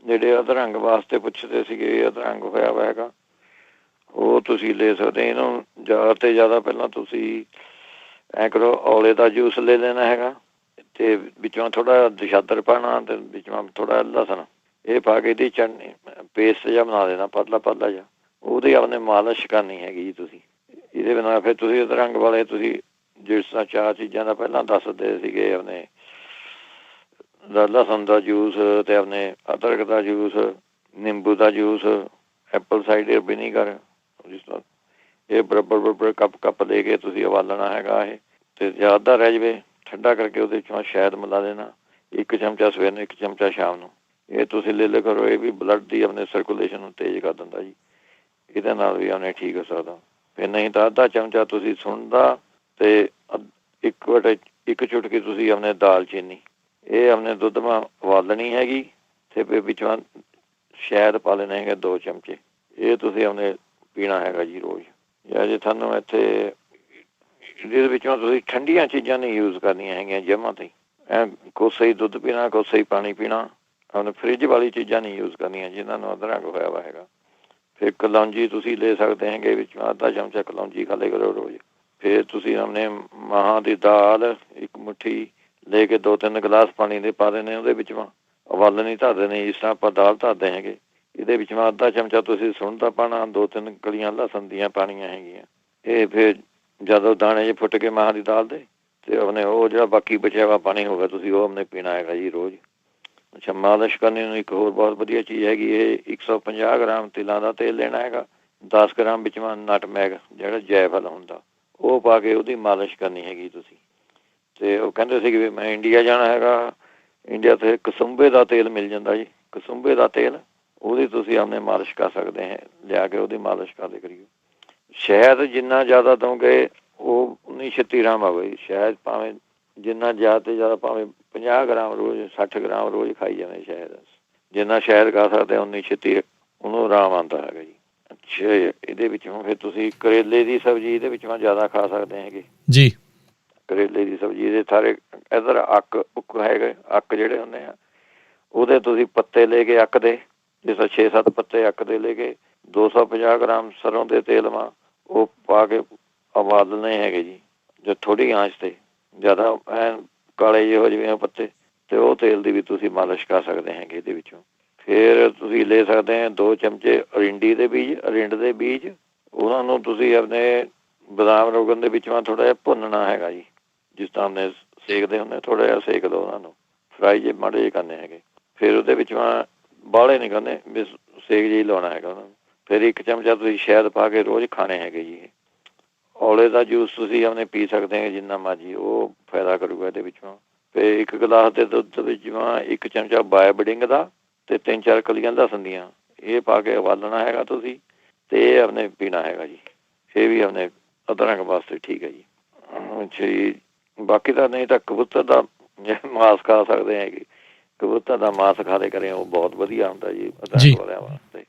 ਜਿਹੜੇ ਅਧਰੰਗ ਵਾਸਤੇ ਪੁੱਛਦੇ ਸੀਗੇ, ਅਧਰੰਗ ਹੋਇਆ ਵਾ ਹੈਗਾ, ਉਹ ਤੁਸੀਂ ਲੈ ਸਕਦੇ। ਇਹਨੂੰ ਜ਼ਿਆਦਾ ਤੋਂ ਜ਼ਿਆਦਾ ਪਹਿਲਾਂ ਤੁਸੀਂ ਐਂ ਕਰੋ, ਔਲੇ ਦਾ ਜੂਸ ਲੈ ਲੈਣਾ ਹੈਗਾ, ਅਤੇ ਵਿੱਚੋਂ ਥੋੜ੍ਹਾ ਦਸ਼ਾਦਰ ਪਾਉਣਾ, ਅਤੇ ਵਿੱਚੋਂ ਥੋੜ੍ਹਾ ਲਸਣ, ਇਹ ਪਾ ਕੇ ਇਹਦੀ ਚਟਨੀ ਪੇਸਟ ਜਿਹਾ ਬਣਾ ਦੇਣਾ, ਪਤਲਾ ਪਤਲਾ ਜਿਹਾ। ਉਹਦੀ ਆਪਣੇ ਮਾਲਿਸ਼ ਕਰਨੀ ਹੈਗੀ ਜੀ ਤੁਸੀਂ। ਇਹਦੇ ਬਿਨਾਂ ਫਿਰ ਤੁਸੀਂ ਅਧਰੰਗ ਵਾਲੇ ਤੁਸੀਂ ਜਿਸ ਤਰ੍ਹਾਂ 4 ਚੀਜ਼ਾਂ ਦਾ ਪਹਿਲਾਂ ਦੱਸਦੇ ਸੀਗੇ, ਆਪਣੇ ਲਸਣ ਦਾ ਜੂਸ ਅਤੇ ਆਪਣੇ ਅਦਰਕ ਦਾ ਜੂਸ, ਨਿੰਬੂ ਦਾ ਜੂਸ, ਐਪਲ ਸਾਈਡਰ ਵਿਨੀਗਰ, ਜਿਸ ਤਰ੍ਹਾਂ ਇਹ ਬਰਾਬਰ ਕੱਪ ਦੇ ਕੇ ਤੁਸੀਂ ਉਬਾਲਣਾ ਹੈਗਾ ਇਹ, ਅਤੇ ਜ਼ਿਆਦਾ ਰਹਿ ਜਾਵੇ ਠੰਡਾ ਕਰਕੇ ਉਹਦੇ 'ਚੋਂ ਸ਼ਹਿਦ ਮਿਲਾ ਦੇਣਾ, 1 ਚਮਚਾ ਸਵੇਰ ਨੂੰ, 1 ਚਮਚਾ ਸ਼ਾਮ ਨੂੰ। ਇਹ ਤੁਸੀਂ ਲੈ ਲਿਆ ਕਰੋ, ਇਹ ਵੀ ਬਲੱਡ ਦੀ ਆਪਣੇ ਸਰਕੂਲੇਸ਼ਨ ਨੂੰ ਤੇਜ਼ ਕਰ ਦਿੰਦਾ ਜੀ, ਇਹਦੇ ਨਾਲ ਵੀ ਆਪਣੇ ਠੀਕ ਹੋ ਸਕਦਾ। ਫਿਰ ਨਹੀਂ ਤਾਂ ਅੱਧਾ ਚਮਚਾ ਤੁਸੀਂ ਸੁੰਡਾ ਅਤੇ 1 ਚੁਟਕੀ ਤੁਸੀਂ ਆਪਣੇ ਦਾਲਚੀਨੀ, ਇਹ ਆਪਣੇ ਦੁੱਧ ਮਾ ਉਬਾਲਣੀ ਹੈਗੀ, ਅਤੇ ਫਿਰ ਵਿੱਚੋਂ ਸ਼ਹਿਦ ਪਾ ਲੈਣਾ ਹੈਗਾ 2 ਚਮਚੇ। ਇਹ ਤੁਸੀਂ ਆਪਣੇ ਪੀਣਾ ਹੈਗਾ ਜੀ ਰੋਜ਼। ਜਾਂ ਜੇ ਤੁਹਾਨੂੰ ਇੱਥੇ ਇਹਦੇ ਵਿੱਚੋਂ ਤੁਸੀਂ ਠੰਡੀਆਂ ਚੀਜ਼ਾਂ ਨਹੀਂ ਯੂਜ਼ ਕਰਨੀਆਂ ਹੈਗੀਆਂ ਜਮਾਂ ਤੇ, ਕੋਸਾ ਹੀ ਦੁੱਧ ਪੀਣਾ, ਕੋਸਾ ਹੀ ਪਾਣੀ ਪੀਣਾ, ਆਪਣੇ ਫਰਿੱਜ ਵਾਲੀ ਚੀਜ਼ਾਂ ਨਹੀਂ ਯੂਜ਼ ਕਰਨੀਆਂ ਜਿਹਨਾਂ ਨੂੰ ਅਧਰੰਗ ਹੋਇਆ ਵਾ ਹੈਗਾ। ਫਿਰ ਕਲੌਂਜੀ ਤੁਸੀਂ ਲੈ ਸਕਦੇ ਹੈਗੇ, ਵਿੱਚੋਂ ਅੱਧਾ ਚਮਚਾ ਕਲੌਂਜੀ ਖਾ ਲਿਆ ਕਰੋ ਰੋਜ਼। ਫਿਰ ਤੁਸੀਂ ਆਪਣੇ ਮਾਹਾਂ ਦੀ ਦਾਲ 1 ਮੁੱਠੀ ਲੈ ਕੇ 2-3 ਗਲਾਸ ਪਾਣੀ ਦੇ ਪਾ ਦੇਣੇ, ਉਹਦੇ ਵਿੱਚੋਂ ਉਬਾਲਣੀ ਧਰ ਦੇਣੀ, ਜਿਸ ਤਰ੍ਹਾਂ ਆਪਾਂ ਦਾਲ ਧਰਦੇ ਹੈਗੇ। ਇਹਦੇ ਵਿੱਚੋਂ ਅੱਧਾ ਚਮਚਾ ਤੁਸੀਂ ਸੁੰਡਾ ਪਾਉਣਾ, 2-3 ਕਲੀਆਂ ਲਸਣ ਦੀਆਂ ਪਾਉਣੀਆਂ ਹੈਗੀਆਂ। ਇਹ ਫਿਰ ਜਦੋਂ ਦਾਣੇ ਜਿਹੇ ਫੁੱਟ ਕੇ ਮਾਹਾਂ ਦੀ ਦਾਲ ਦੇ, ਅਤੇ ਆਪਣੇ ਉਹ ਜਿਹੜਾ ਬਾਕੀ ਬਚਿਆ ਵਾ ਪਾਣੀ ਹੋਵੇ ਤੁਸੀਂ ਉਹ ਆਪਣੇ ਪੀਣਾ ਹੈਗਾ ਜੀ ਰੋਜ਼। ਅੱਛਾ, ਮਾਲਿਸ਼ ਕਰਨੀ ਨੂੰ ਇੱਕ ਹੋਰ ਬਹੁਤ ਵਧੀਆ ਚੀਜ਼ ਹੈਗੀ, ਇਹ 150 ਗ੍ਰਾਮ ਤਿਲਾਂ ਦਾ ਤੇਲ ਲੈਣਾ ਹੈਗਾ, 10 ਗ੍ਰਾਮ ਵਿੱਚੋਂ ਨਟਮੈਗ ਜਿਹੜਾ ਜਾਇਫਲ ਹੁੰਦਾ, ਉਹ ਪਾ ਕੇ ਉਹਦੀ ਮਾਲਿਸ਼ ਕਰਨੀ ਹੈਗੀ ਤੁਸੀਂ। ਅਤੇ ਉਹ ਕਹਿੰਦੇ ਸੀ ਕਿ ਵੀ ਮੈਂ ਇੰਡੀਆ ਜਾਣਾ ਹੈਗਾ, ਇੰਡੀਆ ਤੋਂ ਕਸੁੰਬੇ ਦਾ ਤੇਲ ਮਿਲ ਜਾਂਦਾ ਜੀ, ਕਸੁੰਬੇ ਦਾ ਤੇਲ, ਉਹਦੀ ਤੁਸੀਂ ਆਪਣੇ ਮਾਲਿਸ਼ ਕਰ ਸਕਦੇ ਹੈ, ਲਿਆ ਕੇ ਉਹਦੀ ਮਾਲਿਸ਼ ਕਰਦੇ ਕਰੀਓ। ਸ਼ਹਿਦ ਜਿੰਨਾ ਜ਼ਿਆਦਾ ਦਓਗੇ ਉਹ ਉਨੀ ਛੇਤੀ ਆਰਾਮ ਆਵੇ। ਸ਼ਹਿਦ ਭਾਵੇਂ ਜਿੰਨਾ ਜ਼ਿਆਦਾ ਤੋਂ ਜ਼ਿਆਦਾ, ਭਾਵੇਂ 50 ਗ੍ਰਾਮ ਰੋਜ਼, 60 ਗ੍ਰਾਮ ਰੋਜ਼ ਖਾਈ ਜਾਵੇ ਸ਼ਹਿਦ, ਜਿੰਨਾ ਸ਼ਹਿਦ ਖਾ ਸਕਦੇ ਉਨੀ ਛੇਤੀ ਉਹਨੂੰ ਆਰਾਮ ਆਉਂਦਾ ਹੈਗਾ ਜੀ। ਅੱਛਾ, ਇਹਦੇ ਵਿੱਚੋਂ ਫਿਰ ਤੁਸੀਂ ਕਰੇਲੇ ਦੀ ਸਬਜ਼ੀ ਇਹਦੇ ਵਿੱਚੋਂ ਜ਼ਿਆਦਾ ਖਾ ਸਕਦੇ ਹੈਗੇ ਜੀ। ਕਰੇਲੇ ਦੀ ਸਬਜ਼ੀ ਇਹਦੇ ਸਾਰੇ ਇੱਧਰ ਉੱਕ ਹੈਗੇ, ਅੱਕ ਜਿਹੜੇ ਹੁੰਦੇ ਆ ਉਹਦੇ ਤੁਸੀਂ ਪੱਤੇ ਲੈ ਕੇ ਅੱਕ ਦੇ, ਜਿਸ ਤਰ੍ਹਾਂ 6-7 ਪੱਤੇ ਅੱਕ ਦੇ ਲੈ ਕੇ 250 ਗ੍ਰਾਮ ਸਰੋਂ ਦੇ ਤੇਲ ਮਾ ਉਹ ਪਾ ਕੇ ਉਬਾਲਣੇ ਹੈਗੇ ਜੀ, ਜੇ ਥੋੜ੍ਹੀ ਆਂਚ 'ਤੇ, ਜ਼ਿਆਦਾ ਐਨ ਕਾਲੇ ਜਿਹੇ ਹੋ ਜਾਵੇ ਪੱਤੇ, ਅਤੇ ਉਹ ਤੇਲ ਦੀ ਵੀ ਤੁਸੀਂ ਮਾਲਿਸ਼ ਕਰ ਸਕਦੇ ਹੈਗੇ ਇਹਦੇ ਵਿੱਚੋਂ। ਫਿਰ ਤੁਸੀਂ ਲੈ ਸਕਦੇ ਹਾਂ 2 ਚਮਚੇ ਅਰਿੰਡੀ ਦੇ ਬੀਜ, ਅਰਿੰਡ ਦੇ ਬੀਜ, ਉਹਨਾਂ ਨੂੰ ਤੁਸੀਂ ਆਪਣੇ ਬਦਾਮ ਰੋਗਨ ਦੇ ਵਿੱਚੋਂ ਥੋੜ੍ਹਾ ਜਿਹਾ ਭੁੰਨਣਾ ਹੈਗਾ ਜੀ, ਜਿਸ ਤਰ੍ਹਾਂ ਆਪਣੇ ਸੇਕਦੇ ਹੁੰਦੇ, ਥੋੜ੍ਹਾ ਜਿਹਾ ਸੇਕ ਲਓ ਉਹਨਾਂ ਨੂੰ, ਫਰਾਈ ਜੇ ਮਾੜੇ ਜਿਹੇ ਕਰਨੇ ਹੈਗੇ। ਫਿਰ ਉਹਦੇ ਵਿੱਚੋਂ ਬਾਹਲੇ ਨਹੀਂ ਕਰਨੇ, ਵੀ ਸੇਕ ਜਿਹੀ ਲਾਉਣਾ ਹੈਗਾ ਉਹਨਾਂ ਨੂੰ। ਫਿਰ 1 ਚਮਚਾ ਤੁਸੀਂ ਸ਼ਹਿਦ ਪਾ ਕੇ ਰੋਜ਼ ਖਾਣੇ ਹੈਗੇ ਜੀ। ਔਲੇ ਦਾ ਜੂਸ ਤੁਸੀਂ ਆਪਣੇ ਪੀ ਸਕਦੇ ਹੋ ਜਿੰਨਾ ਮਰਜ਼ੀ, ਉਹ ਫਾਇਦਾ ਕਰੂਗਾ ਇਹਦੇ ਵਿੱਚੋਂ। ਫਿਰ 1 ਗਲਾਸ ਦੇ ਦੁੱਧ ਵਿੱਚ 1 ਚਮਚਾ ਬਾਇਬਡਿੰਗ ਦਾ ਅਤੇ 3-4 ਕਲੀਆਂ ਲਸਣ ਦੀਆਂ, ਇਹ ਪਾ ਕੇ ਉਬਾਲਣਾ ਹੈਗਾ ਤੁਸੀਂ, ਅਤੇ ਇਹ ਆਪਣੇ ਪੀਣਾ ਹੈਗਾ ਜੀ। ਇਹ ਵੀ ਆਪਣੇ ਅਧਰੰਗ ਵਾਸਤੇ ਠੀਕ ਹੈ ਜੀ। ਅੱਛਾ ਜੀ, ਬਾਕੀ ਤਾਂ ਨਹੀਂ ਤਾਂ ਕਬੂਤਰ ਦਾ ਮਾਸ ਖਾ ਸਕਦੇ ਹੈਗੇ, ਕਬੂਤਰ ਦਾ ਮਾਸ ਖਾ ਦੇ ਕਰੇ, ਉਹ ਬਹੁਤ ਵਧੀਆ ਹੁੰਦਾ ਜੀ ਅਧਰੰਗ ਵਾਲਿਆਂ ਵਾਸਤੇ।